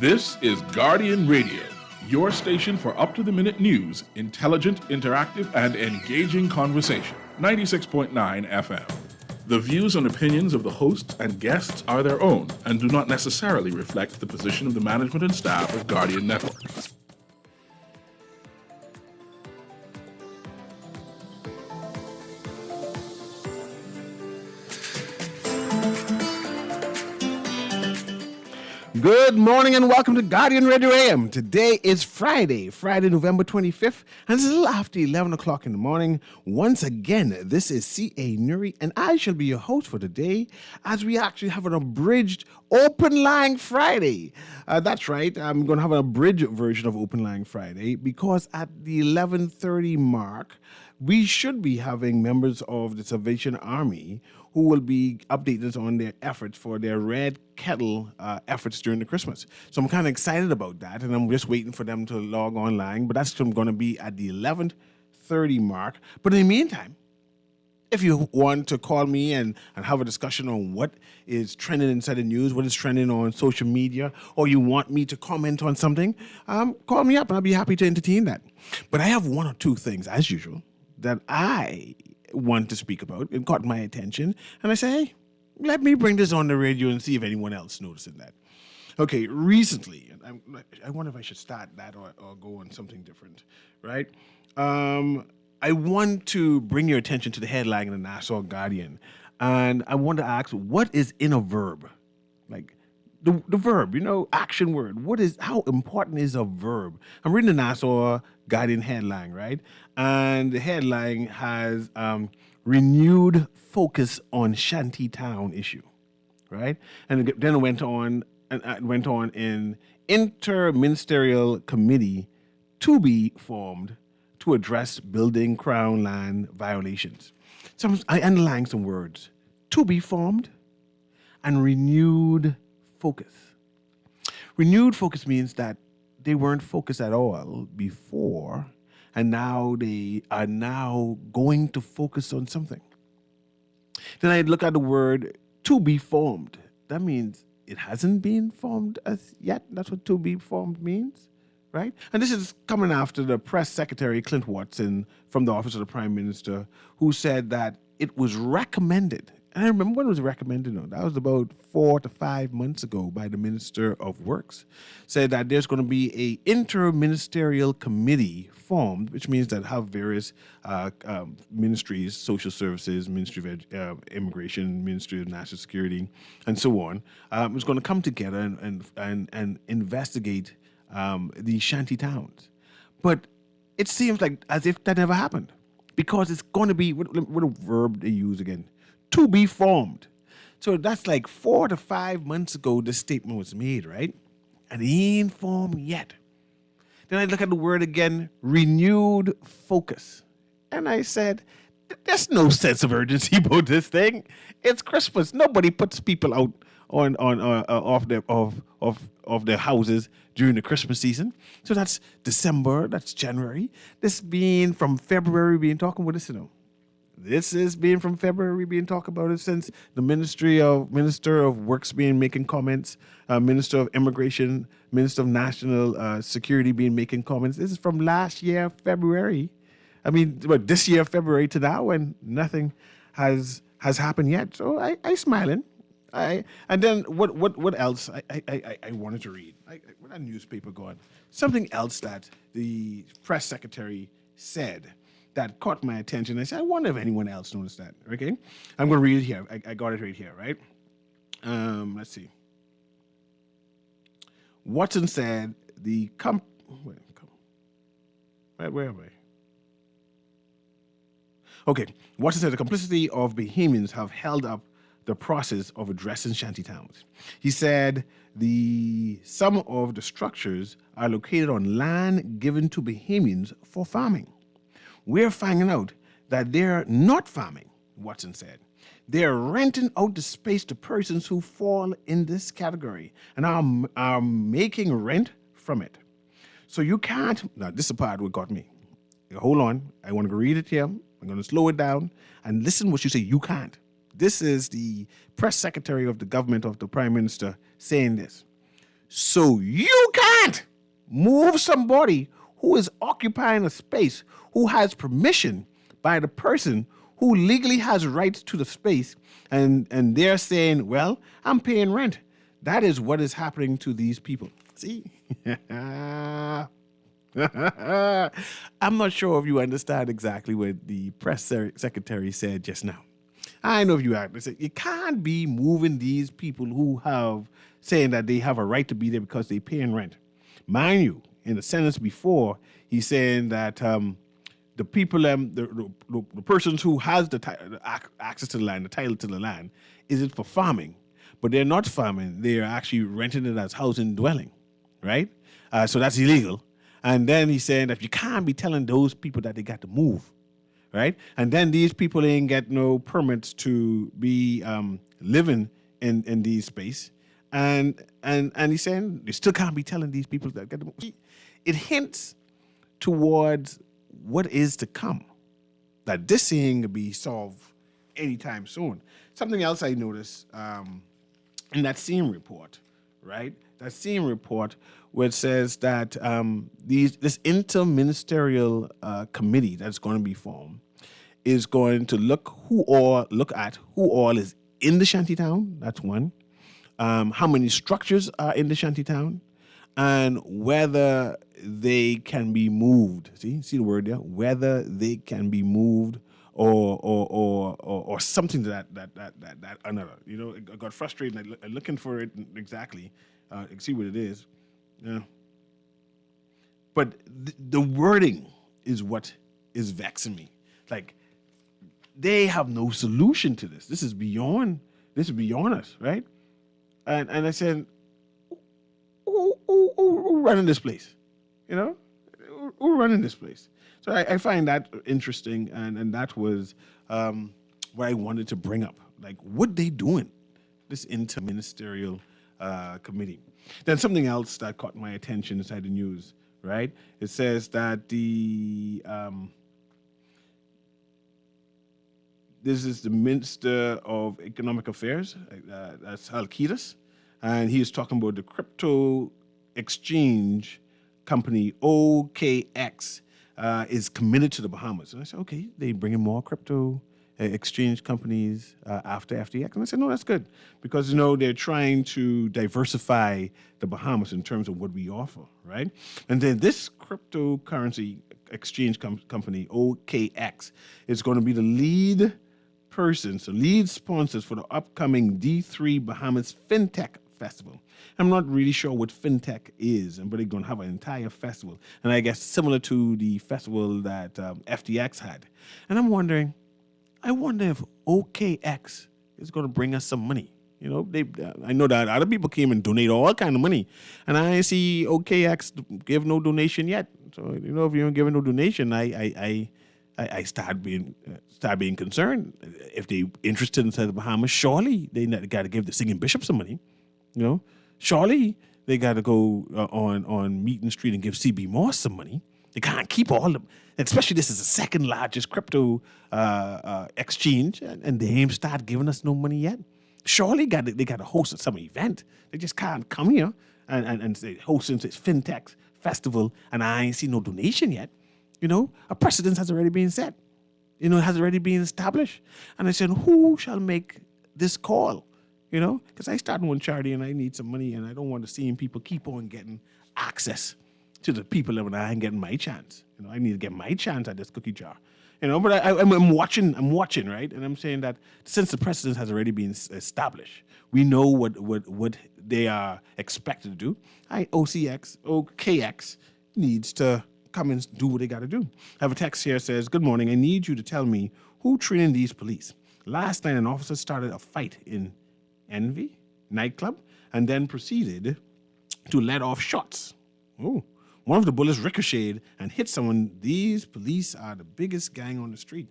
This is Guardian Radio, your station for up-to-the-minute news, intelligent, interactive, and engaging conversation. 96.9 FM. The views and opinions of the hosts and guests are their own and do not necessarily reflect the position of the management and staff of Guardian Network. Good morning and welcome to Guardian Radio AM. Today is Friday, November 25th, and it's a little after 11 o'clock in the morning. Once again, this is C.A. Newry, and I shall be your host for today as we actually have an abridged Open Line Friday. That's right, I'm going to have an abridged version of Open Line Friday because at the 11:30 mark, we should be having members of the Salvation Army who will be updating us on their efforts for their Red Kettle efforts during the Christmas. So I'm kind of excited about that, and I'm just waiting for them to log online. But that's going to be at the 11:30 mark. But in the meantime, if you want to call me and have a discussion on what is trending inside the news, what is trending on social media, or you want me to comment on something, call me up and I'll be happy to entertain that. But I have one or two things, as usual, that I want to speak about. It caught my attention, and I say, hey, let me bring this on the radio and see if anyone else noticing that. Okay, recently, I wonder if I should start that or go on something different, right? I want to bring your attention to the headline in the Nassau Guardian, and I want to ask, what is in a verb? Like, the verb, action word. How important is a verb? I'm reading the Nassau Guardian headline, right? And the headline has renewed focus on shantytown issue, right? And then it went on in interministerial committee to be formed to address building crown land violations. So I underlined some words: to be formed and renewed focus. Renewed focus means that they weren't focused at all before, and now they are now going to focus on something. Then I look at the word to be formed. That means it hasn't been formed as yet. That's what to be formed means, right? And this is coming after the press secretary, Clint Watson, from the office of the Prime Minister, who said that it was recommended. And I remember when it was recommended, that was about 4 to 5 months ago by the Minister of Works, said that there's going to be a interministerial committee formed, which means that have various ministries, social services, Ministry of Immigration, Ministry of National Security, and so on. It's going to come together and investigate the shanty towns. But it seems like as if that never happened, because it's going to be, what a verb they use again, to be formed. So that's like 4 to 5 months ago this statement was made, right? And it ain't formed yet. Then I look at the word again, renewed focus. And I said, there's no sense of urgency about this thing. It's Christmas. Nobody puts people out off their houses during the Christmas season. So that's December, that's January. This being from February, being talking about this, This is being from February, being talked about it since the Minister of Works being making comments, Minister of Immigration, Minister of National Security being making comments. This is from last year, February. I mean, this year, February to now, and nothing has happened yet. So I smiling. And then what else I wanted to read? What that newspaper gone? Something else that the press secretary said that caught my attention. I said, I wonder if anyone else noticed that. Okay, I'm going to read it here. I got it right here, right? Let's see. Watson said where am I? Okay, Watson said the complicity of Bahamians have held up the process of addressing shantytowns. He said some of the structures are located on land given to Bahamians for farming. We're finding out that they're not farming, Watson said. They're renting out the space to persons who fall in this category and are making rent from it. So you can't, now this is the part what got me. Hold on, I want to read it here. I'm going to slow it down and listen what you say. You can't. This is the press secretary of the government of the Prime Minister saying this. So you can't move somebody who is occupying a space, who has permission by the person who legally has rights to the space, and they're saying, well, I'm paying rent. That is what is happening to these people. See? I'm not sure if you understand exactly what the press secretary said just now. I know if you act, you can't be moving these people who have saying that they have a right to be there because they paying rent. Mind you, in the sentence before, he's saying that the people, the persons who has the access to the land, the title to the land, is it for farming? But they're not farming. They are actually renting it as housing dwelling, right? So that's illegal. And then he's saying that you can't be telling those people that they got to move, right? And then these people ain't get no permits to be living in these space. And he's saying you still can't be telling these people that get to move. It hints towards what is to come, that this ain't gonna be solved anytime soon. Something else I noticed in that same report, right? That same report where it says that this interministerial committee that's going to be formed is going to look at who all is in the shantytown. That's one. How many structures are in the shantytown, and whether they can be moved. See the word there? Whether they can be moved or something to that another. You know, I got frustrated looking for it exactly. See what it is. Yeah. But the wording is what is vexing me. Like, they have no solution to this. This is beyond us, right? And I said, who running this place? You know, who running this place? So I find that interesting, and that was what I wanted to bring up. Like, what they doing? This interministerial committee. Then something else that caught my attention inside the news, right? It says that this is the Minister of Economic Affairs, that's Alcides, and he is talking about the crypto exchange company OKX is committed to the Bahamas. And I said, okay, they bringing more crypto exchange companies after FTX. And I said, no, that's good, because, you know, they're trying to diversify the Bahamas in terms of what we offer, right? And then this cryptocurrency exchange company, OKX, is going to be the lead sponsors for the upcoming D3 Bahamas FinTech Festival. I'm not really sure what FinTech is, but they're going to have an entire festival. And I guess similar to the festival that FTX had. And I wonder if OKX is going to bring us some money. You know, I know that other people came and donate all kind of money, and I see OKX give no donation yet. So, you know, if you don't give no donation, I start being concerned. If they interested inside the Bahamas, surely they got to give the singing bishop some money. You know, surely they got to go on Meeting Street and give CB Moss some money. They can't keep all of them, especially this is the second largest crypto exchange, and they ain't start giving us no money yet. Surely they got to host some event. They just can't come here and say hosting this FinTech festival, and I ain't seen no donation yet. You know, a precedent has already been set. You know, it has already been established. And I said, who shall make this call? You know, because I started one charity and I need some money, and I don't want to see people keep on getting access to the people when I ain't getting my chance. You know, I need to get my chance at this cookie jar. You know, but I'm watching, right? And I'm saying that since the precedent has already been established, we know what they are expected to do. OKX needs to come and do what they got to do. I have a text here that says, good morning, I need you to tell me who trained these police. Last night, an officer started a fight in Envy nightclub and then proceeded to let off shots. Oh, one of the bullets ricocheted and hit someone. These police are the biggest gang on the street.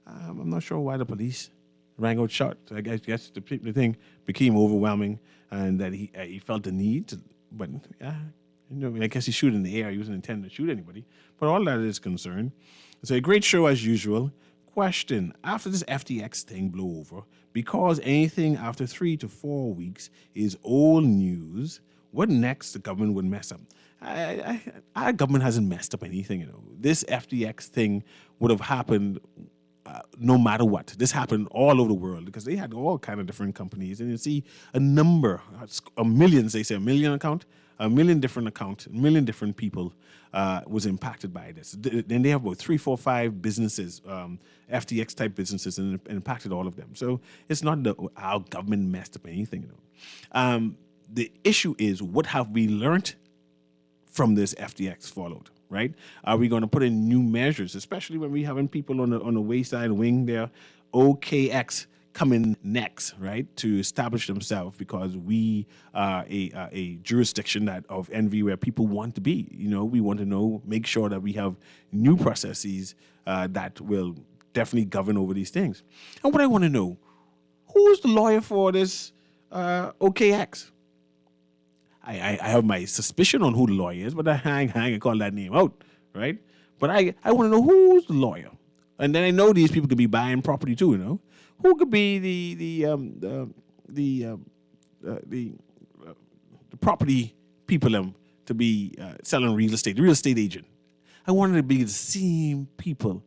I'm not sure why the police rang out shots. I guess the thing became overwhelming, and that he felt the need to. But you know, I guess he shoot in the air. He wasn't intending to shoot anybody. But all that is concerned. It's a great show as usual. Question: after this FTX thing blow over, because anything after 3 to 4 weeks is old news, what next the government would mess up? Our government hasn't messed up anything. This FTX thing would have happened no matter what. This happened all over the world because they had all kind of different companies, and you see a number, millions. They say a million different accounts, a million different people was impacted by this. Then they have about 3, 4, 5 businesses, FTX type businesses, and it impacted all of them. So it's not that our government messed up anything. The issue is, what have we learned from this FTX fallout? Right? Are we going to put in new measures, especially when we having people on the wayside wing there, OKX coming next, right, to establish themselves because we are a jurisdiction of envy where people want to be. We want to make sure that we have new processes that will definitely govern over these things. And what I want to know, who's the lawyer for this OKX? I have my suspicion on who the lawyer is, but I ain't call that name out, right? But I want to know who's the lawyer, and then I know these people could be buying property too. Who could be the property people to be selling real estate, the real estate agent. I wanted to be the same people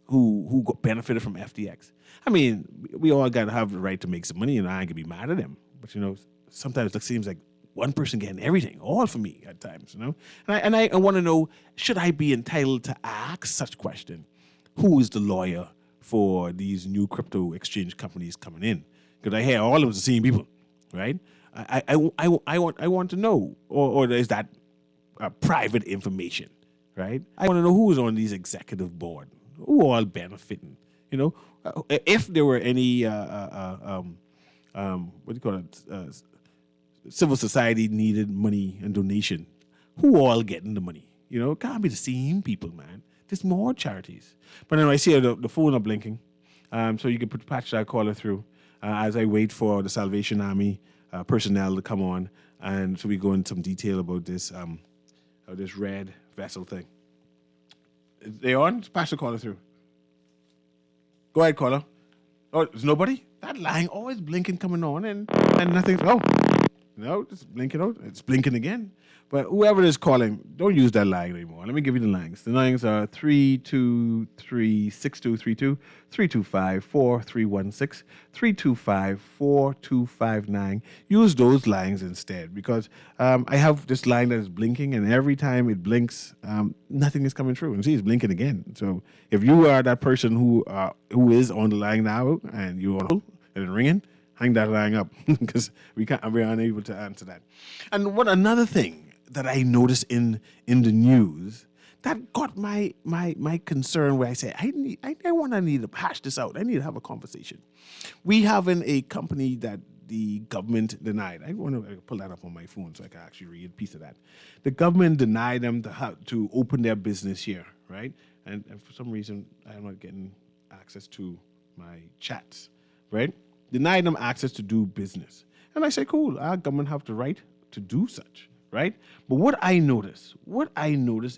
who got benefited from FTX. I mean, we all got to have the right to make some money, and I ain't gonna be mad at them, but sometimes it seems like one person getting everything, all for me at times, And I want to know, should I be entitled to ask such question? Who is the lawyer for these new crypto exchange companies coming in? Because I hear all of them the same people, right? I want to know, or is that private information, right? I want to know who is on these executive board, who all benefiting, if there were any what do you call it? Civil society needed money and donation. Who all getting the money? It can't be the same people, man. There's more charities. But anyway, I see the phone are blinking. So you can patch that caller through as I wait for the Salvation Army personnel to come on. And so we go into some detail about this red vessel thing. Is they on? Patch the caller through. Go ahead, caller. Oh, there's nobody? That line always blinking coming on and nothing. Oh, no, it's blinking out. It's blinking again. But whoever is calling, don't use that line anymore. Let me give you the lines. The lines are 323-6232, 325-4316, 325-4259. Use those lines instead because I have this line that is blinking, and every time it blinks, nothing is coming through. And see, it's blinking again. So if you are that person who is on the line now and you're on hold and it's ringing, hang that line up because we're unable to answer that. And another thing that I noticed in the news that got my concern, where I say I need to hash this out. I need to have a conversation. We have a company that the government denied. I want to pull that up on my phone so I can actually read a piece of that. The government denied them to open their business here, right? And for some reason I'm not getting access to my chats, right? Denied them access to do business. And I say, cool, our government have the right to do such, right? But what I notice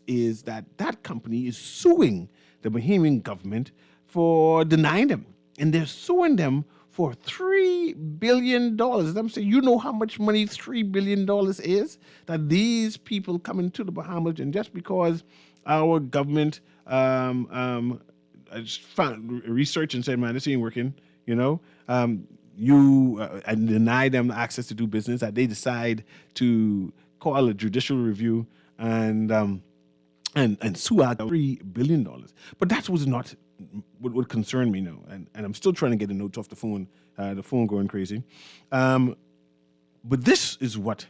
is that company is suing the Bahamian government for denying them. And they're suing them for $3 billion. And I'm saying, you know how much money $3 billion is? That these people come into the Bahamas, and just because our government just found research and said, man, this ain't working, and deny them access to do business, that they decide to call a judicial review and sue out $3 billion. But that was not what would concern me now. And I'm still trying to get the notes off the phone going crazy. But this is what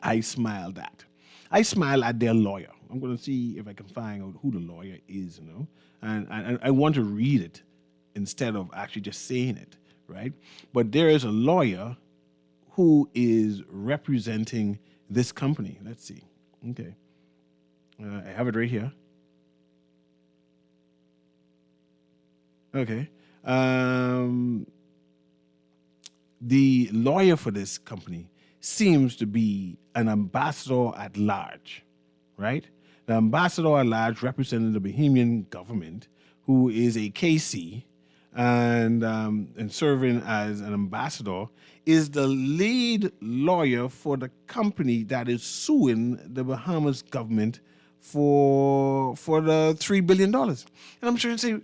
I smiled at. I smiled at their lawyer. I'm going to see if I can find out who the lawyer is, and I want to read it instead of actually just saying it, right? But there is a lawyer who is representing this company. Let's see. Okay. I have it right here. Okay. The lawyer for this company seems to be an ambassador at large, right? The ambassador at large representing the Bahamian government, who is a KC, and serving as an ambassador, is the lead lawyer for the company that is suing the Bahamas government for the $3 billion. And I'm trying to say,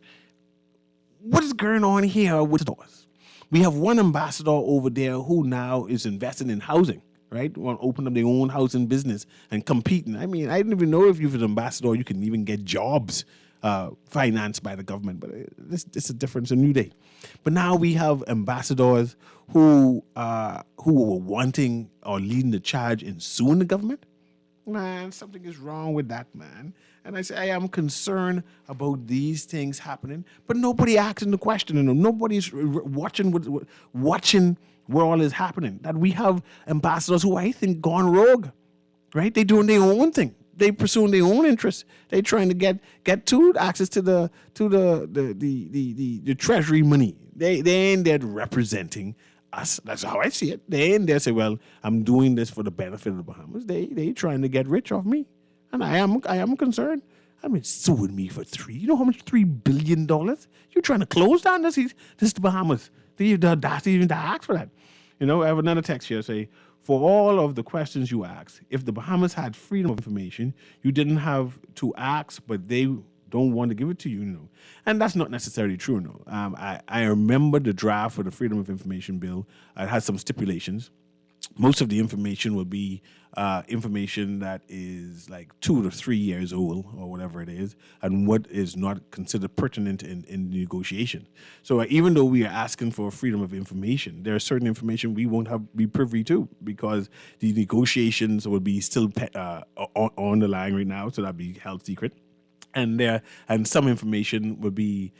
what is going on here with stores? We have one ambassador over there who now is investing in housing, right? Want to open up their own housing business and competing. I mean, I didn't even know if you're an ambassador, you can even get jobs financed by the government. But this is a difference, a new day. But now we have ambassadors who were wanting or leading the charge in suing the government. Man, something is wrong with that, man. And I say, I am concerned about these things happening, but nobody asking the question. Nobody's watching where all is happening. That we have ambassadors who I think gone rogue, right? They doing their own thing. They pursuing their own interests. They trying to get to access to the treasury money. They ain't there representing us. That's how I see it. They ain't there say, well, I'm doing this for the benefit of the Bahamas. They trying to get rich off me. And I am concerned. I mean, suing me for you know how much $3 billion? You're trying to close down this the Bahamas. The audacity even to ask for that. You know, I have another text here say, for all of the questions you ask, if the Bahamas had freedom of information, you didn't have to ask, but they don't want to give it to you, And that's not necessarily true, I remember the draft for the Freedom of Information bill. It has some stipulations. Most of the information will be information that is like 2 to 3 years old or whatever it is, and what is not considered pertinent in negotiation. So even though we are asking for freedom of information, there are certain information we won't be privy to because the negotiations will be still on the line right now, so that'll be held secret. And some information will be,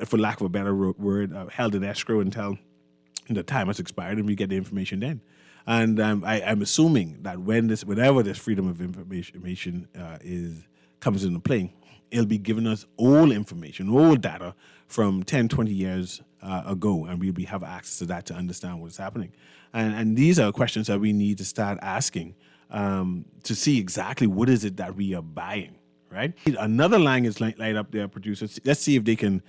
for lack of a better word, held in escrow until the time has expired, and we get the information then. And I'm assuming that whenever this freedom of information comes into play, it'll be giving us all information, all data from 10, 20 years ago, and we'll have access to that to understand what's happening. And these are questions that we need to start asking to see exactly what is it that we are buying. Right. Another line is light up there, producers. Let's see if they can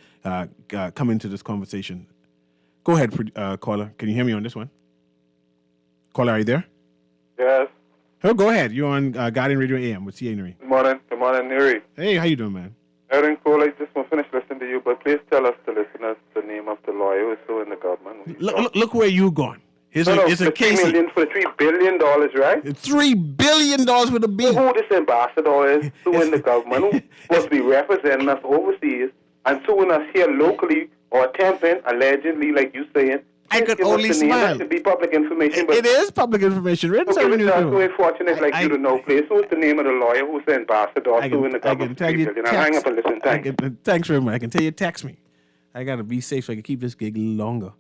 come into this conversation. Go ahead, caller. Can you hear me on this one? Caller, are you there? Yes. Oh, go ahead. You're on Guardian Radio AM with CA Newry. Good morning, Newry. Hey, how you doing, man? Everything cool. I just want to finish listening to you, but please tell us, the listeners, the name of the lawyer who is suing the government. Look where you gone. It's a Casey. $3 million for $3 billion, right? $3 billion with a B. Who this ambassador is suing the government, who's supposed to be representing us overseas and suing us here locally or attempting, allegedly, like you saying. I could only smile. That should be public information. It is public information. Written okay, it's not so unfortunate like you to know, please. Who's the name of the lawyer who's the ambassador suing the government? I can tell you. I'll hang up and listen. Thanks. Thanks very much. I can tell you, text me. I got to be safe so I can keep this gig longer,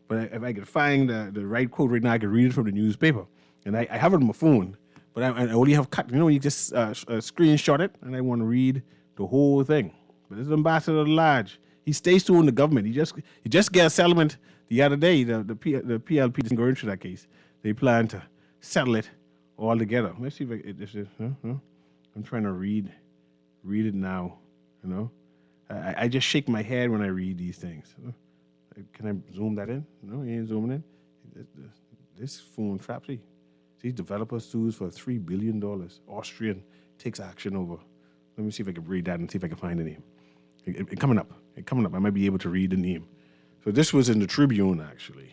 But if I could find the right quote right now, I could read it from the newspaper. And I have it on my phone, but I only have cut. You just screenshot it, and I want to read the whole thing. But this is Ambassador at large. He stays suing the government. He just got a settlement the other day. The PLP didn't go into that case. They plan to settle it all together. Let's see if I'm trying to read it now. I just shake my head when I read these things. Can I zoom that in? No, you ain't zooming in. This phone traps. See, developer sues for $3 billion. Austrian takes action over. Let me see if I can read that and see if I can find the name. It coming up. I might be able to read the name. So this was in the Tribune, actually.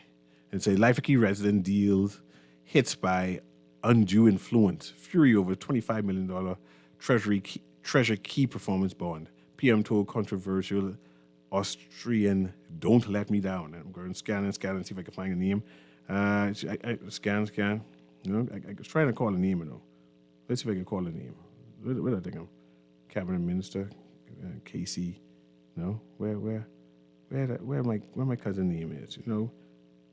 It says, Life-Key resident deals hits by undue influence. Fury over $25 million treasure key performance bond. PM told controversial Austrian, don't let me down. I'm going to scan and see if I can find a name. I scan. I was trying to call a name, Let's see if I can call a name. Where do I think I'm? Cabinet Minister, Casey. No, where my cousin name is?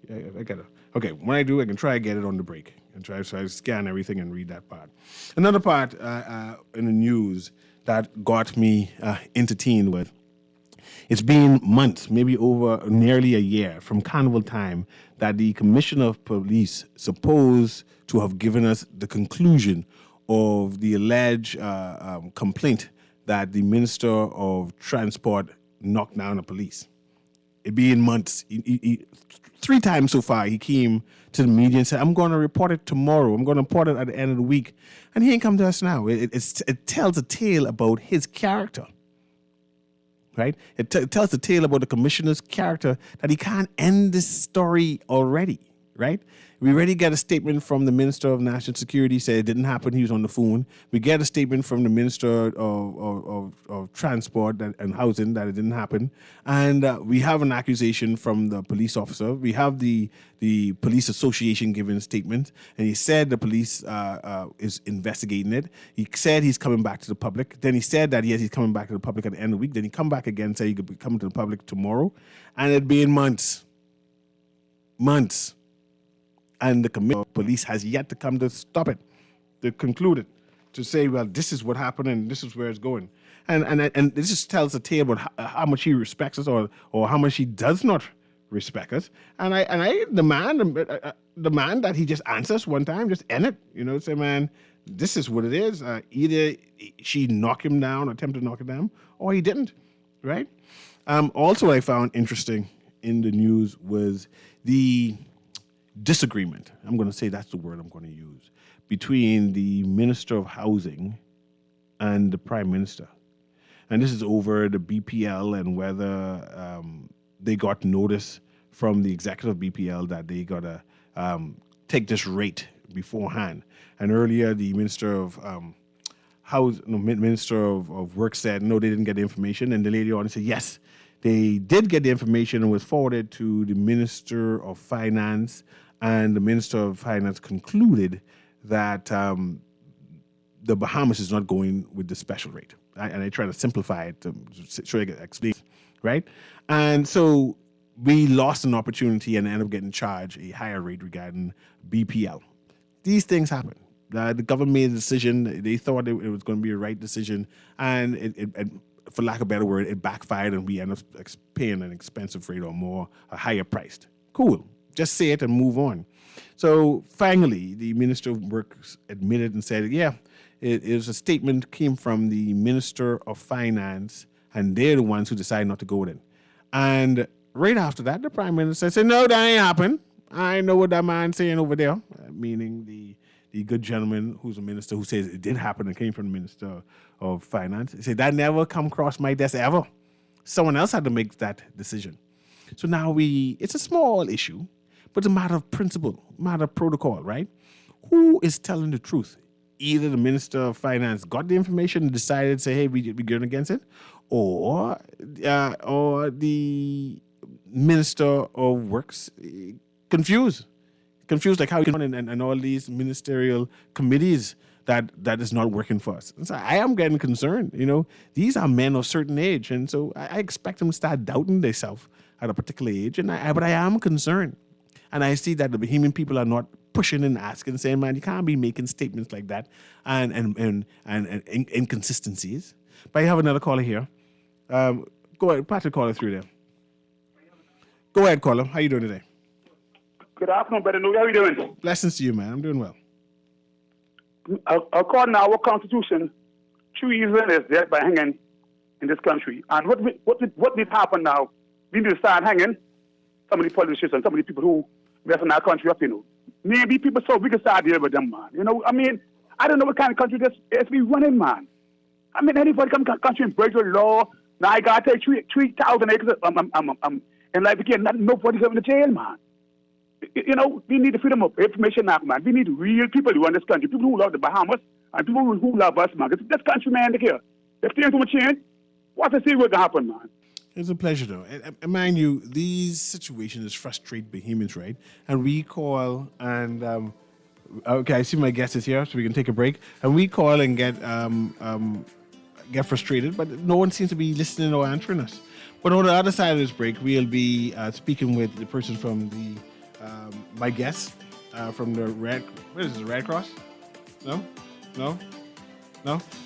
I gotta. Okay, when I do, I can try to get it on the break and try to scan everything and read that part. Another part in the news that got me entertained with. It's been months, maybe over nearly a year from carnival time, that the Commissioner of Police supposed to have given us the conclusion of the alleged complaint that the Minister of Transport knocked down the police. It being months. He 3 times so far, he came to the media and said, I'm going to report it tomorrow. I'm going to report it at the end of the week. And he ain't come to us now. It tells a tale about his character. Right? It tells a tale about the commissioner's character that he can't end this story already. Right? We already get a statement from the Minister of National Security, said it didn't happen. He was on the phone. We get a statement from the Minister of Transport and Housing that it didn't happen. And we have an accusation from the police officer. We have the police association giving a statement. And he said the police is investigating it. He said he's coming back to the public. Then he said that, yes, he's coming back to the public at the end of the week. Then he come back again and say he could be coming to the public tomorrow. And it'd be in months. Months. And the commissioner of police has yet to come to stop it, to conclude it, to say, well, this is what happened and this is where it's going. And this just tells a tale about how much he respects us or how much he does not respect us. And I demand that he just answers one time, just end it. Say, man, this is what it is. Either she knocked him down, or attempted to knock him down, or he didn't, right? Also, what I found interesting in the news was the disagreement, I'm going to say that's the word I'm going to use, between the Minister of Housing and the Prime Minister. And this is over the BPL and whether they got notice from the executive BPL that they got to take this rate beforehand. And earlier, the Minister of Minister of Work said, no, they didn't get the information. And the lady on said, yes, they did get the information and was forwarded to the Minister of Finance. And the Minister of Finance concluded that the Bahamas is not going with the special rate. And I try to simplify it to show you explain, right? And so we lost an opportunity and ended up getting charged a higher rate regarding BPL. These things happen. The government made a decision. They thought it was going to be a right decision. And it, for lack of a better word, it backfired and we ended up paying an expensive rate or more, a higher priced. Cool. Just say it and move on. So finally, the Minister of Works admitted and said, yeah, it was a statement came from the Minister of Finance, and they're the ones who decided not to go with it. And right after that, the Prime Minister said, no, that ain't happened. I know what that man's saying over there, meaning the good gentleman who's a minister who says it did happen and came from the Minister of Finance. He said, that never come across my desk ever. Someone else had to make that decision. So now it's a small issue, but it's a matter of principle, matter of protocol, right? Who is telling the truth? Either the Minister of Finance got the information and decided to say, hey, we're going against it, or the Minister of Works confused like how you can and all these ministerial committees that is not working for us. And so I am getting concerned. These are men of certain age, and so I expect them to start doubting themselves at a particular age, but I am concerned. And I see that the Bahamian people are not pushing and asking, saying, man, you can't be making statements like that and inconsistencies. But I have another caller here. Go ahead, Patrick, caller through there. Go ahead, caller. How you doing today? Good afternoon, brother. How are you doing? Blessings to you, man. I'm doing well. According to our Constitution, treason is death by hanging in this country. And what needs to happen now? We need to start hanging some of the politicians and some of the people who rest in our country up, Maybe people so we can start dealing with them, man. I don't know what kind of country this is we running, man. Anybody come to the country and break the law. Now I got to take 3,000 acres and like again, nobody's going to jail, man. We need the Freedom of Information Act, man. We need real people who run this country, people who love the Bahamas and people who love us, man. This country, man, look here. If things don't change, what's to see what's going to happen, man? It's a pleasure, though. And mind you, these situations frustrate Bahamians, right? And we call and okay, I see my guest is here, so we can take a break. And we call and get frustrated, but no one seems to be listening or answering us. But on the other side of this break, we'll be speaking with the person from my guest from the Red Cross? No?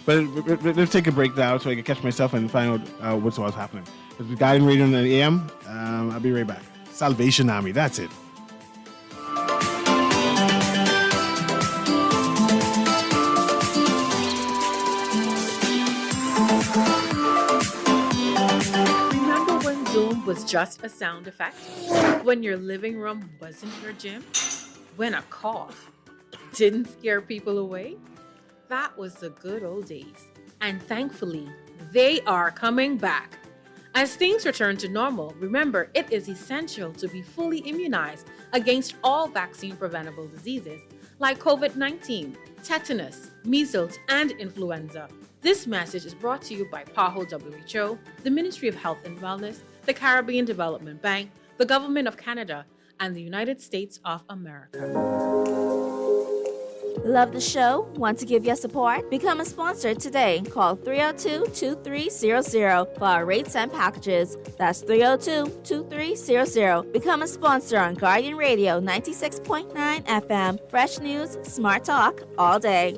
But let's take a break now so I can catch myself and find out what's happening. It's the Guardian Radio on the AM. I'll be right back. Salvation Army, that's it. was just a sound effect, when your living room wasn't your gym, when a cough didn't scare people away, that was the good old days. And thankfully, they are coming back. As things return to normal, remember it is essential to be fully immunized against all vaccine preventable diseases like COVID-19, tetanus, measles, and influenza. This message is brought to you by PAHO WHO, the Ministry of Health and Wellness, the Caribbean Development Bank, the Government of Canada, and the United States of America. Love the show? Want to give your support? Become a sponsor today. Call 302-2300 for our rates and packages. That's 302-2300. Become a sponsor on Guardian Radio 96.9 FM. Fresh news, smart talk, all day.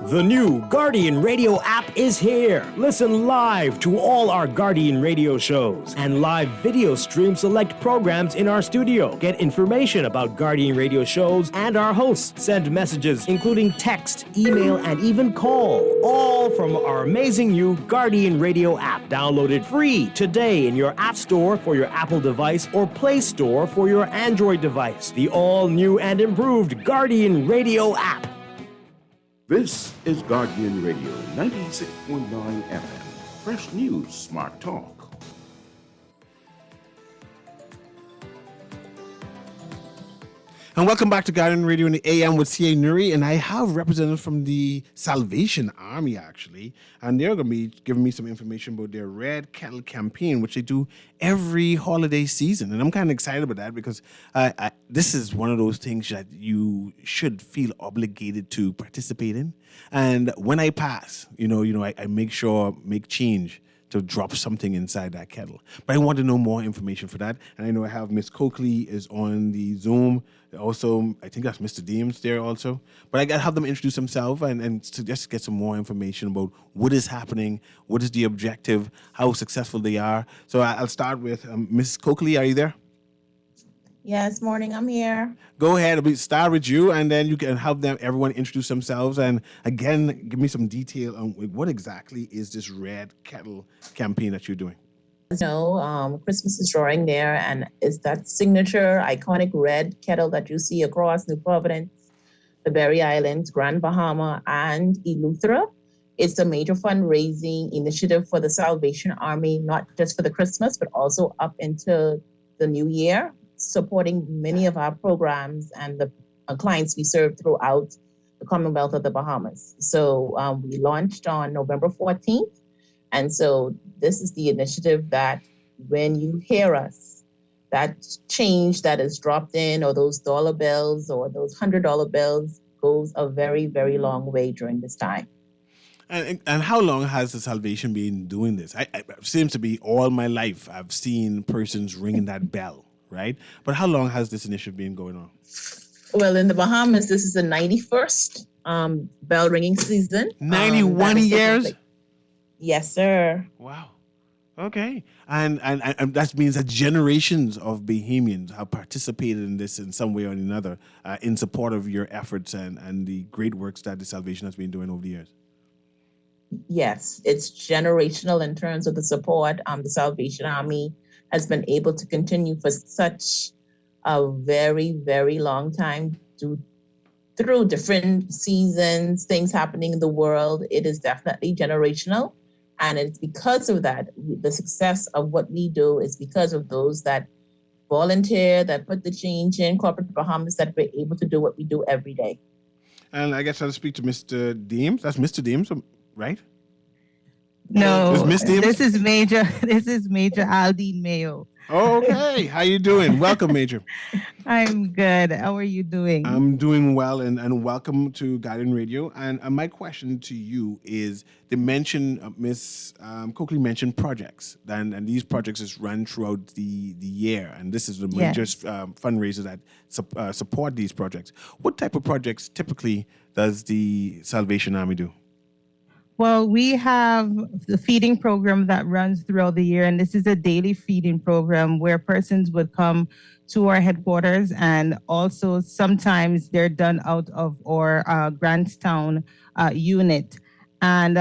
The new Guardian Radio app is here. Listen live to all our Guardian Radio shows and live video stream select programs in our studio. Get information about Guardian Radio shows and our hosts. Send messages, including text, email, and even call. All from our amazing new Guardian Radio app. Download it free today in your App Store for your Apple device or Play Store for your Android device. The all-new and improved Guardian Radio app. This is Guardian Radio 96.9 FM. Fresh news, smart talk. And welcome back to Guardian Radio in the AM with CA Newry, and I have representatives from the Salvation Army, actually, and they're going to be giving me some information about their Red Kettle campaign, which they do every holiday season, and I'm kind of excited about that because this is one of those things that you should feel obligated to participate in, and when I pass, I make change to drop something inside that kettle. But I want to know more information for that. And I know I have Miss Coakley is on the Zoom. Also, I think that's Mr. Deems there also. But I got to have them introduce themselves and to just get some more information about what is happening, what is the objective, how successful they are. So I'll start with Miss Coakley. Are you there? Yes, morning. I'm here. Go ahead. We'll start with you, and then you can have everyone introduce themselves. And again, give me some detail on what exactly is this Red Kettle campaign that you're doing. Christmas is drawing near, and it's that signature, iconic red kettle that you see across New Providence, the Berry Islands, Grand Bahama, and Eleuthera. It's a major fundraising initiative for the Salvation Army, not just for the Christmas, but also up into the new year, supporting many of our programs and the clients we serve throughout the Commonwealth of the Bahamas. So we launched on November 14th. And so this is the initiative that when you hear us, that change that is dropped in, or those dollar bills or those $100 bills, goes a very, very long way during this time. And how long has the Salvation been doing this? It seems to be all my life I've seen persons ringing that bell. Right? But how long has this initiative been going on? Well, in the Bahamas, this is the 91st bell ringing season. 91 years? Yes, sir. Wow. Okay. And that means that generations of Bahamians have participated in this in some way or another in support of your efforts and the great works that the Salvation has been doing over the years. Yes, it's generational in terms of the support. The Salvation Army has been able to continue for such a very, very long time through different seasons, things happening in the world. It is definitely generational. And it's because of that, the success of what we do is because of those that volunteer, that put the change in corporate Bahamas, that we're able to do what we do every day. And I guess I'll speak to Mr. Deems. That's Mr. Deems, right? No, Miss Deems? This is Major Aldine Mayo. Okay, how you doing? Welcome, Major. I'm good. How are you doing? I'm doing well, and welcome to Guardian Radio. And my question to you is, they mentioned, Miss Coakley mentioned projects, and these projects is run throughout the year, and this is the major fundraisers that support these projects. What type of projects typically does the Salvation Army do? Well, we have the feeding program that runs throughout the year, and this is a daily feeding program where persons would come to our headquarters, and also sometimes they're done out of our Grantstown unit. And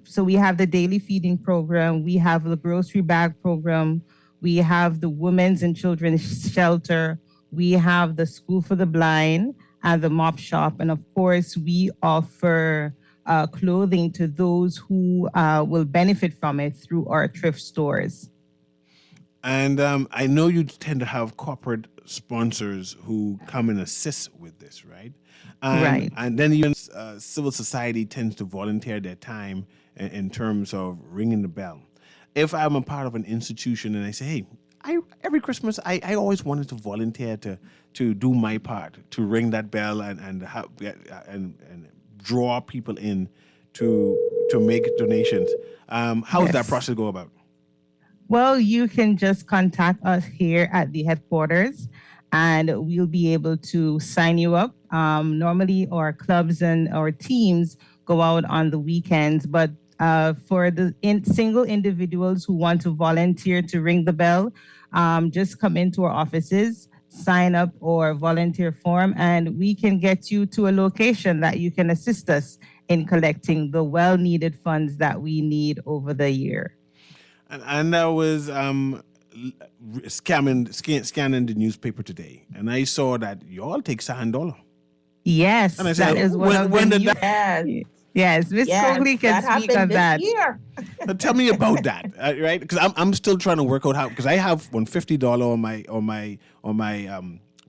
so we have the daily feeding program, we have the grocery bag program, we have the women's and children's shelter, we have the school for the blind and the mop shop. And of course, we offer clothing to those who will benefit from it through our thrift stores. And I know you tend to have corporate sponsors who come and assist with this, right? Right. And then even civil society tends to volunteer their time in terms of ringing the bell. If I'm a part of an institution and I say, hey, every Christmas I always wanted to volunteer to do my part, to ring that bell and draw people in to make donations. How does that process go about? Well, you can just contact us here at the headquarters and we'll be able to sign you up. Normally our clubs and our teams go out on the weekends, but for the single individuals who want to volunteer to ring the bell, just come into our offices, sign up or volunteer form, and we can get you to a location that you can assist us in collecting the well-needed funds that we need over the year. And I was scanning the newspaper today, and I saw that you all take $100. Yes, and I said, that is when did Yes. Yes, Miss Coakley can speak on that. Year. Tell me about that, right? Because I'm still trying to work out how, because I have $50 on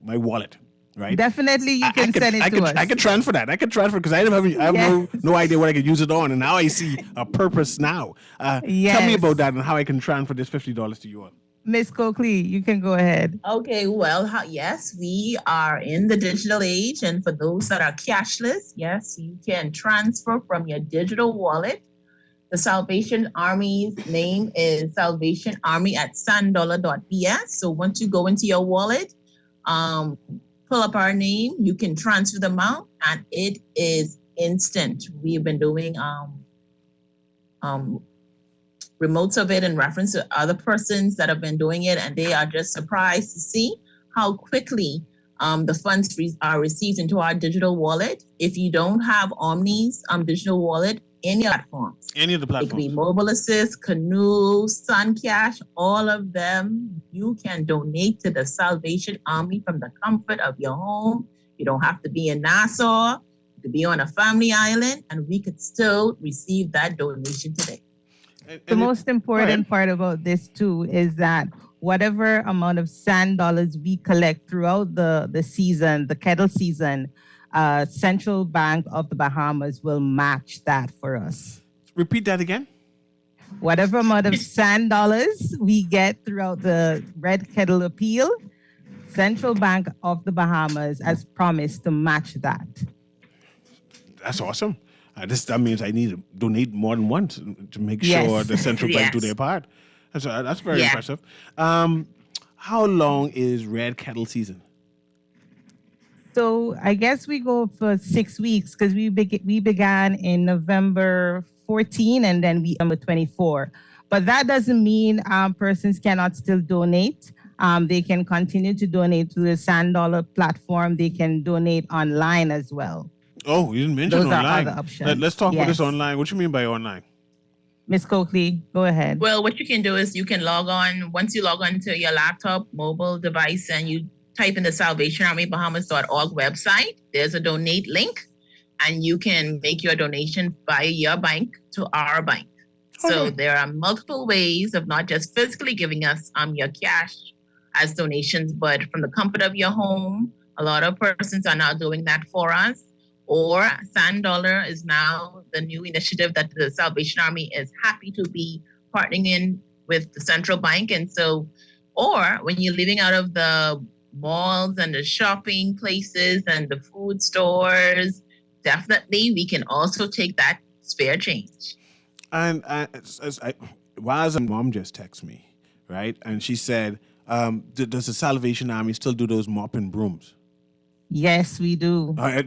my wallet, right? Definitely, you can send it to us. I can transfer that. I because I have no idea what I could use it on, and now I see a purpose now. Tell me about that and how I can transfer this $50 to you all. Miss Coakley, you can go ahead. Okay, well, yes, we are in the digital age. And for those that are cashless, yes, you can transfer from your digital wallet. The Salvation Army's name is Salvation Army at sandollar.ps. So once you go into your wallet, pull up our name, you can transfer the amount, and it is instant. We've been doing remotes of it in reference to other persons that have been doing it, and they are just surprised to see how quickly the funds are received into our digital wallet. If you don't have Omni's digital wallet, any platforms. Any of the platforms. It could be Mobile Assist, Canoe, SunCash, all of them. You can donate to the Salvation Army from the comfort of your home. You don't have to be in Nassau. You could be on a family island, and we could still receive that donation today. The most important part about this too is that whatever amount of sand dollars we collect throughout the season, the kettle season, Central Bank of the Bahamas will match that for us. Repeat that again. Whatever amount of sand dollars we get throughout the Red Kettle Appeal, Central Bank of the Bahamas has promised to match that. That's awesome. That means I need to donate more than once to make sure the Central Bank do their part. That's very impressive. How long is Red Kettle season? So I guess we go for 6 weeks because we began in November 14 and then we November 24. But that doesn't mean persons cannot still donate. They can continue to donate to the Sand Dollar platform. They can donate online as well. Oh, you didn't mention Those online. are other options. Let's talk about this online. What do you mean by online? Miss Coakley, go ahead. Well, what you can do is you can log on. Once you log on to your laptop, mobile device, and you type in the SalvationArmyBahamas.org website, there's a donate link, and you can make your donation via your bank to our bank. Okay. So there are multiple ways of not just physically giving us your cash as donations, but from the comfort of your home. A lot of persons are now doing that for us. Or Sand Dollar is now the new initiative that the Salvation Army is happy to be partnering in with the central bank. And so, or when you're living out of the malls and the shopping places and the food stores, definitely we can also take that spare change. And Waz and mom just texted me, right? And she said, does the Salvation Army still do those mop and brooms? Yes, we do. My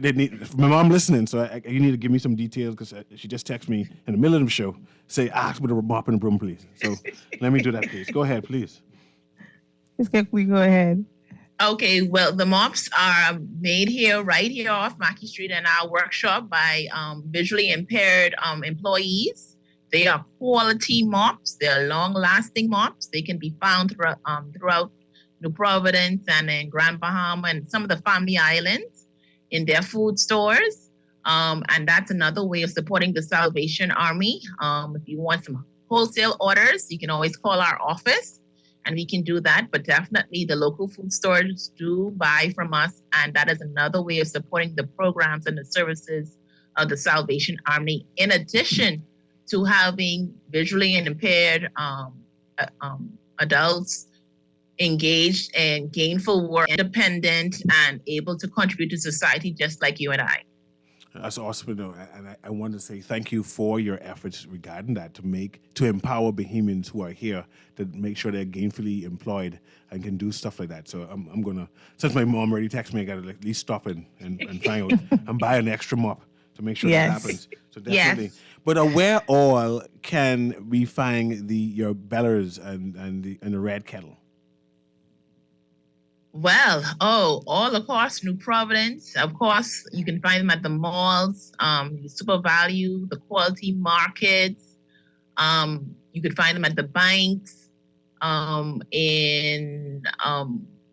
mom listening, so you need to give me some details because she just texted me in the middle of the show. Say, ask me to mop and broom, please. So let me do that, please. Go ahead, please. Can we go ahead? Okay, well, the mops are made here, right here off Mackey Street in our workshop by visually impaired employees. They are quality mops. They're long-lasting mops. They can be found throughout New Providence and in Grand Bahama and some of the family islands in their food stores. And that's another way of supporting the Salvation Army. If you want some wholesale orders, you can always call our office and we can do that. But definitely the local food stores do buy from us. And that is another way of supporting the programs and the services of the Salvation Army, in addition to having visually impaired adults engaged in gainful work, independent, and able to contribute to society just like you and I. That's awesome to know, and I want to say thank you for your efforts regarding that to empower Bahamians who are here to make sure they're gainfully employed and can do stuff like that. So I'm gonna, since my mom already texted me, I gotta at least stop and find out and buy an extra mop to make sure that happens. So definitely. Yes. But where all can we find your bellers and the red kettle? Well, all across New Providence. Of course, you can find them at the malls, the Super Value, the quality markets. You could find them at the banks, in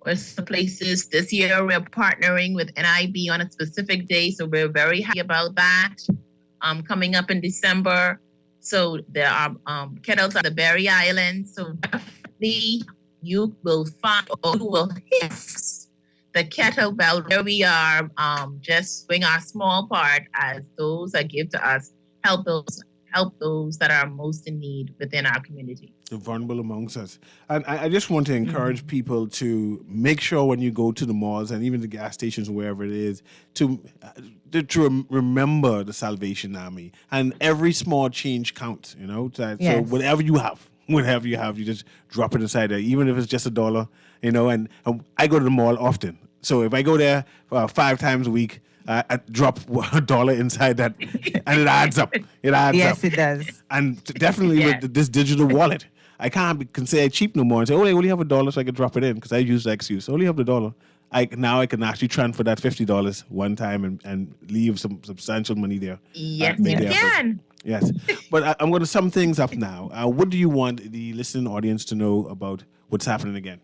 where's the places. This year, we're partnering with NIB on a specific day, so we're very happy about that. Coming up in December. So there are kettles at the Berry Island. So definitely you will find, or you will hit the kettlebell where we are just doing our small part as those that give to us, help those that are most in need within our community. The vulnerable amongst us. And I just want to encourage people to make sure when you go to the malls and even the gas stations, wherever it is, to remember the Salvation Army. And every small change counts, you know? So whatever you have, you just drop it inside there, even if it's just $1, you know? And I go to the mall often. So if I go there 5 times a week, I drop $1 inside that, and it adds up. It adds up. Yes, it does. And definitely with this digital wallet, I can say cheap no more and say, I only have $1, so I can drop it in, because I use the excuse. I only have the $1. Now I can actually transfer that $50 one time and leave some substantial money there. Yes, you can. Yes. But I'm going to sum things up now. What do you want the listening audience to know about what's happening again?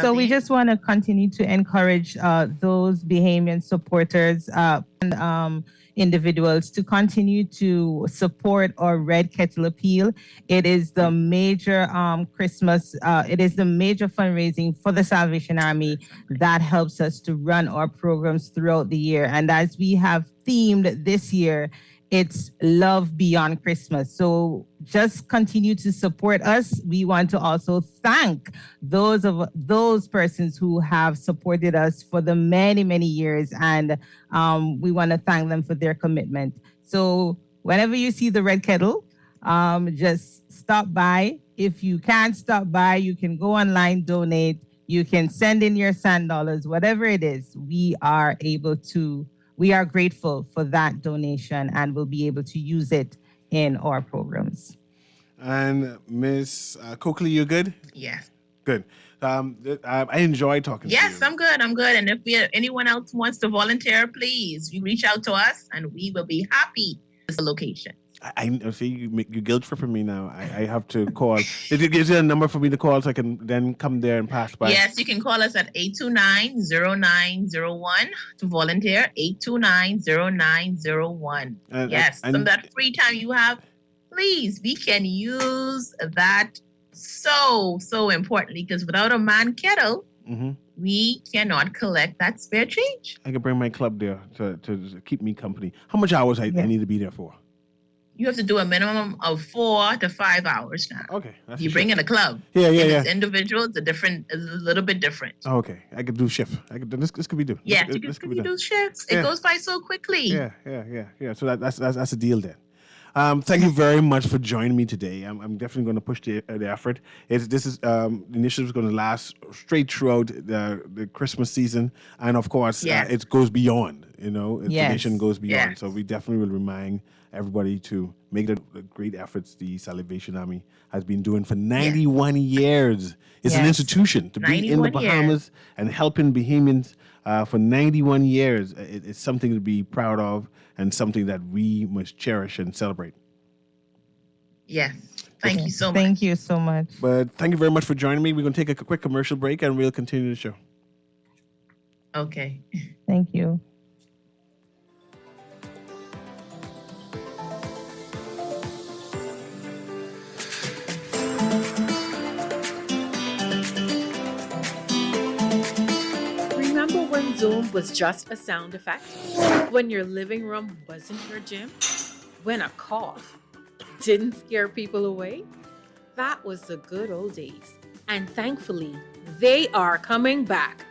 So we just want to continue to encourage those Bahamian supporters and individuals to continue to support our Red Kettle Appeal. It is the major Christmas, it is the major fundraising for the Salvation Army that helps us to run our programs throughout the year. And as we have themed this year, it's love beyond Christmas. So just continue to support us. We want to also thank those persons who have supported us for the many, many years. And we want to thank them for their commitment. So whenever you see the Red Kettle, just stop by. If you can't stop by, you can go online, donate. You can send in your sand dollars, whatever it is. We are grateful for that donation and we'll be able to use it in our programs. And Miss Coakley, you good? Yes. Good. I enjoyed talking to you. Yes, I'm good. And if anyone else wants to volunteer, please, you reach out to us and we will be happy with the location. I see you guilt tripping me now. I have to call. Is there a number for me to call so I can then come there and pass by? Yes, you can call us at 829-0901 to volunteer. 829-0901. Yes, some that free time you have, please, we can use that so importantly, because without a man kettle, we cannot collect that spare change. I can bring my club there to keep me company. How much hours I need to be there for? You have to do a minimum of 4 to 5 hours now. Okay. You bring in a club. Yeah. It's individual, it's a little bit different. Okay. I could do shift. This could be done. Yeah, you can do shifts. It goes by so quickly. Yeah. So that's a deal then. Thank you very much for joining me today. I'm definitely going to push the effort. The initiative is going to last straight throughout the Christmas season, and of course, it goes beyond. The tradition goes beyond. So we definitely will remind everybody to make the great efforts the Salvation Army has been doing for 91 years. It's an institution to be in the Bahamas and helping Bahamians for 91 years. It's something to be proud of and something that we must cherish and celebrate. Yes. Thank you so much. Thank you so much. But thank you very much for joining me. We're going to take a quick commercial break and we'll continue the show. Okay. Thank you. Remember when Zoom was just a sound effect? When your living room wasn't your gym? When a cough didn't scare people away? That was the good old days. And thankfully, they are coming back.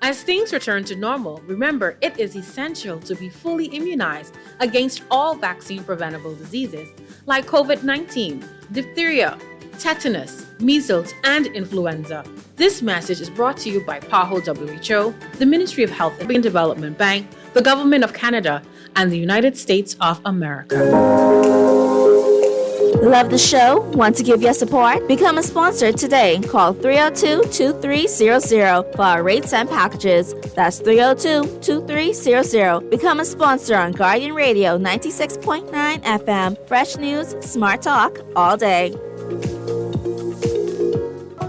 As things return to normal, remember it is essential to be fully immunized against all vaccine-preventable diseases like COVID-19, diphtheria, tetanus, measles, and influenza. This message is brought to you by PAHO WHO, the Ministry of Health and Development Bank, the Government of Canada, and the United States of America. Love the show? Want to give your support? Become a sponsor today. Call 302-2300 for our rates and packages. That's 302-2300. Become a sponsor on Guardian Radio 96.9 FM. Fresh news, smart talk, all day.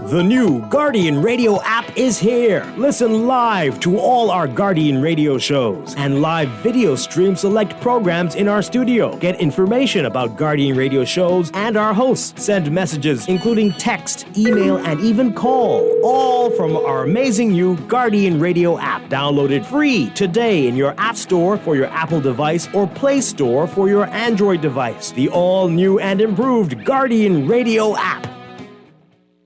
The new Guardian Radio app is here. Listen live to all our Guardian Radio shows and live video stream select programs in our studio. Get information about Guardian Radio shows and our hosts. Send messages including text, email, and even call. All from our amazing new Guardian Radio app. Download it free today in your App Store for your Apple device or Play Store for your Android device. The all-new and improved Guardian Radio app.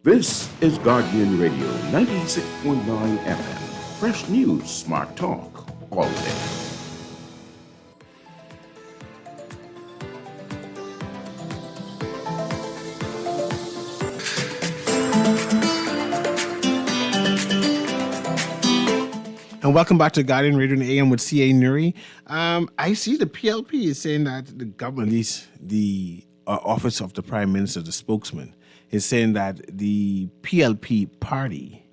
This is Guardian Radio 96.9 FM. Fresh news, smart talk, all day. And welcome back to Guardian Radio in AM with CA Newry. I see the PLP is saying that the government, at least the Office of the Prime Minister, the spokesman, is saying that the PLP party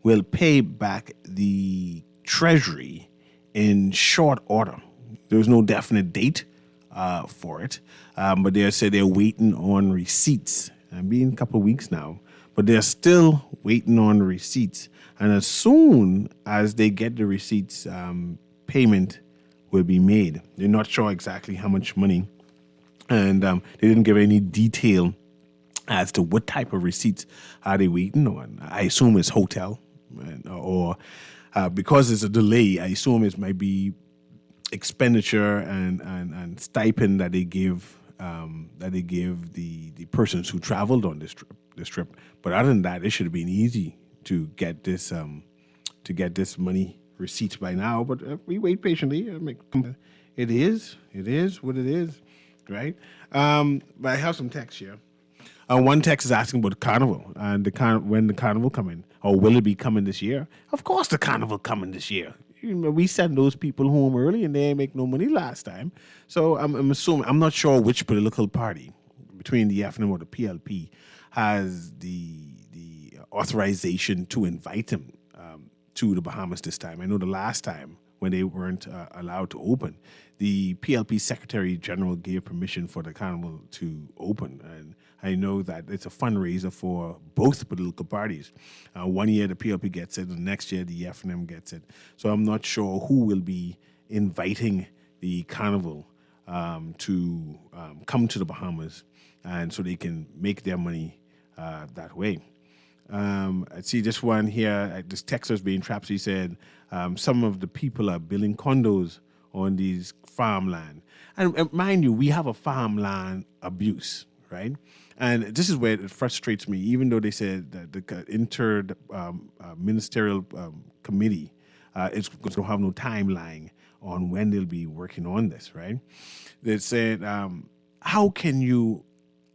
will pay back the Treasury in short order. There's no definite date for it, but they said they're waiting on receipts. It's been a couple of weeks now, but they're still waiting on receipts. And as soon as they get the receipts, payment will be made. They're not sure exactly how much money, and they didn't give any detail as to what type of receipts are they waiting on. I assume it's hotel, or because it's a delay, I assume it might be expenditure and stipend that they give the persons who traveled on this trip. But other than that, it should have been easy to get this money receipts by now. But we wait patiently. It is what it is, right? But I have some text here. One text is asking about the carnival and when the carnival coming, or will it be coming this year? Of course, the carnival coming this year. We sent those people home early and they ain't make no money last time. So I'm assuming, I'm not sure which political party between the FNM or the PLP has the authorization to invite him to the Bahamas this time. I know the last time when they weren't allowed to open, the PLP Secretary General gave permission for the carnival to open. And I know that it's a fundraiser for both political parties. 1 year the PLP gets it, and the next year the FNM gets it. So I'm not sure who will be inviting the carnival to come to the Bahamas, and so they can make their money that way. I see this one here, this text was being trapped. He said some of the people are building condos on these farmland. And mind you, we have a farmland abuse, right? And this is where it frustrates me, even though they said that the inter-ministerial committee is going to have no timeline on when they'll be working on this, right? They said, how can you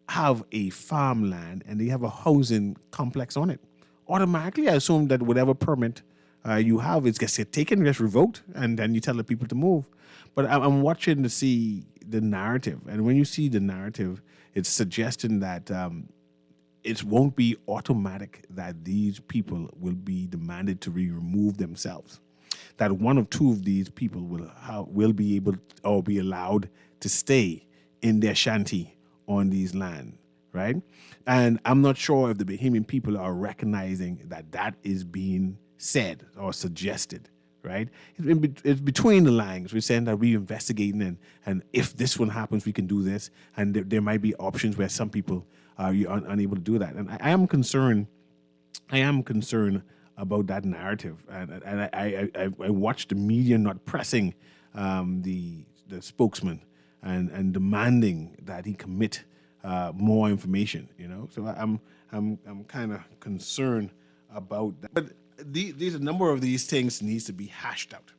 have a farmland and they have a housing complex on it? Automatically, I assume that whatever permit you have is gets taken, gets revoked, and then you tell the people to move. But I'm watching to see the narrative, and when you see the narrative, it's suggesting that it won't be automatic that these people will be demanded to remove themselves. That one of two of these people will be able or be allowed to stay in their shanty on these land, right? And I'm not sure if the Bahamian people are recognizing that that is being said or suggested, right? It's between the lines. We're saying that we're investigating, and if this one happens, we can do this. And there might be options where some people are unable to do that. And I am concerned about that narrative. And I watch the media not pressing the spokesman and demanding that he commit more information. So I'm kind of concerned about that. But these a number of these things needs to be hashed out,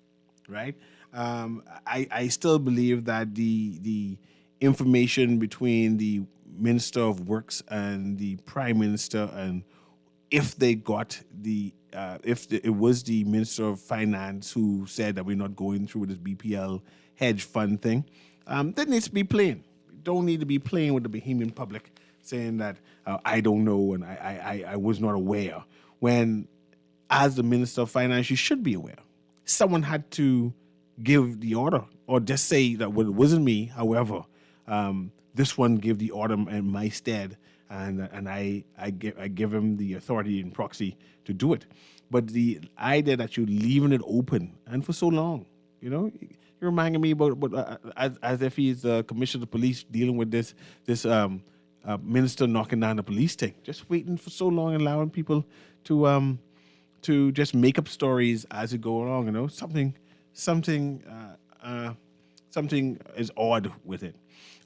right? I still believe that the information between the Minister of Works and the Prime Minister, and if they got it was the Minister of Finance who said that we're not going through with this BPL hedge fund thing, that needs to be plain. You don't need to be playing with the Bahamian public saying that I don't know and I was not aware. When, as the Minister of Finance, you should be aware. Someone had to give the order, or just say that well, it wasn't me. However, this one gave the order in my stead, and I give him the authority in proxy to do it. But the idea that you're leaving it open and for so long, you're reminding me about as if he's the commissioner of police dealing with this minister knocking down the police thing, just waiting for so long, allowing people to just make up stories as it go along. Something is odd with it.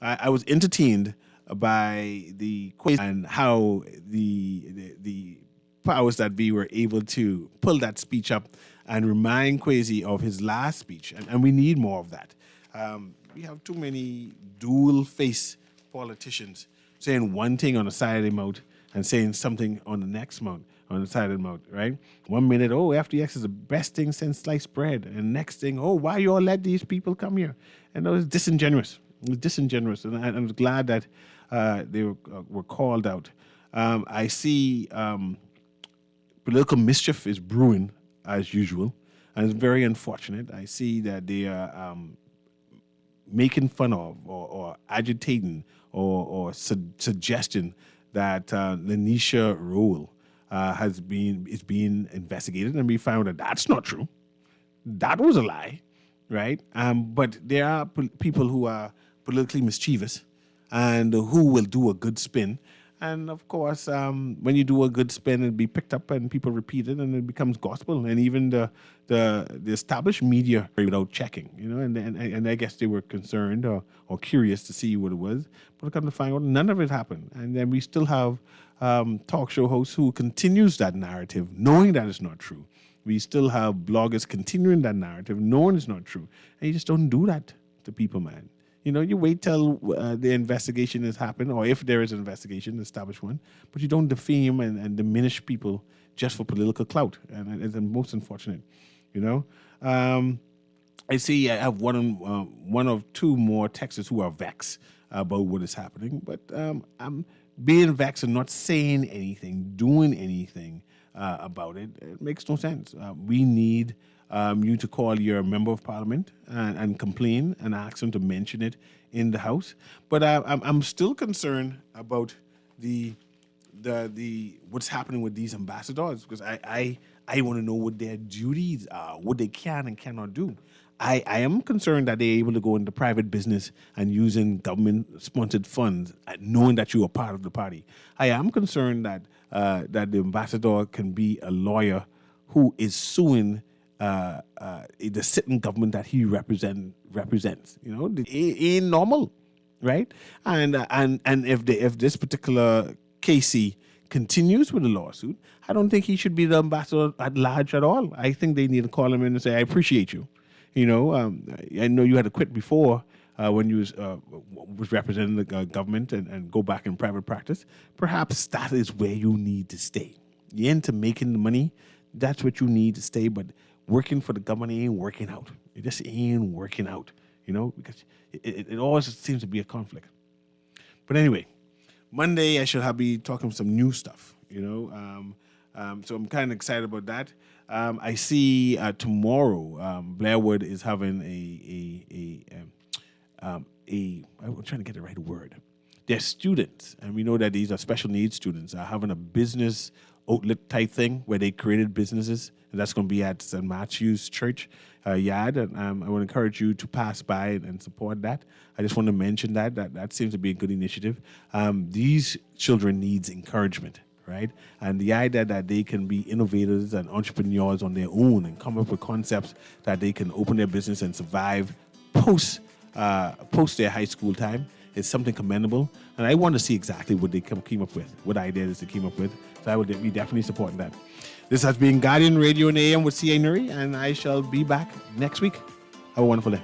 I was entertained by the quiz and how the powers that be were able to pull that speech up and remind Kwesi of his last speech, and we need more of that. We have too many dual-face politicians saying one thing on the side of their mouth and saying something on the next mouth, on the side of the mouth, right? 1 minute, FTX is the best thing since sliced bread, and next thing, why you all let these people come here? And it was disingenuous. And I'm glad that they were called out. I see political mischief is brewing as usual, and it's very unfortunate. I see that they are making fun of or agitating or suggesting that Lanisha Rowell is being investigated, and we found that that's not true. That was a lie, right? But there are people who are politically mischievous and who will do a good spin. And of course, when you do a good spin, it'll be picked up and people repeat it, and it becomes gospel. And even the established media without checking, and I guess they were concerned or curious to see what it was. But come to find out, none of it happened. And then we still have talk show hosts who continues that narrative, knowing that it's not true. We still have bloggers continuing that narrative, knowing it's not true. And you just don't do that to people, man. You wait till the investigation has happened, or if there is an investigation, established one, but you don't defame and diminish people just for political clout, and it's most unfortunate. I see I have one of two more texters who are vexed about what is happening, but I'm being vexed and not saying anything, doing anything about it. It makes no sense. We need you to call your member of parliament and complain and ask them to mention it in the House. But I'm still concerned about the what's happening with these ambassadors, because I want to know what their duties are, what they can and cannot do. I am concerned that they're able to go into private business and using government-sponsored funds, knowing that you are part of the party. I am concerned that the ambassador can be a lawyer who is suing the sitting government that he represents. It ain't normal, right? And if this particular Casey continues with the lawsuit, I don't think he should be the ambassador at large at all. I think they need to call him in and say, I appreciate you. I know you had to quit before when you was representing the government and go back in private practice, perhaps that is where you need to stay. You're into making the money, that's what you need to stay, but working for the government ain't working out. It just ain't working out, because it always seems to be a conflict. But anyway, Monday I should be talking some new stuff, so I'm kind of excited about that. I see tomorrow Blairwood is having I'm trying to get the right word. They're students, and we know that these are special needs students, are having a business outlet type thing where they created businesses, and that's going to be at St. Matthew's Church yard. And I would encourage you to pass by and support that. I just want to mention that seems to be a good initiative. These children needs encouragement, right? And the idea that they can be innovators and entrepreneurs on their own and come up with concepts that they can open their business and survive post their high school time is something commendable. And I want to see exactly what they came up with, what ideas they came up with. So I would be definitely supporting that. This has been Guardian Radio in AM with C.A. Newry, and I shall be back next week. Have a wonderful day.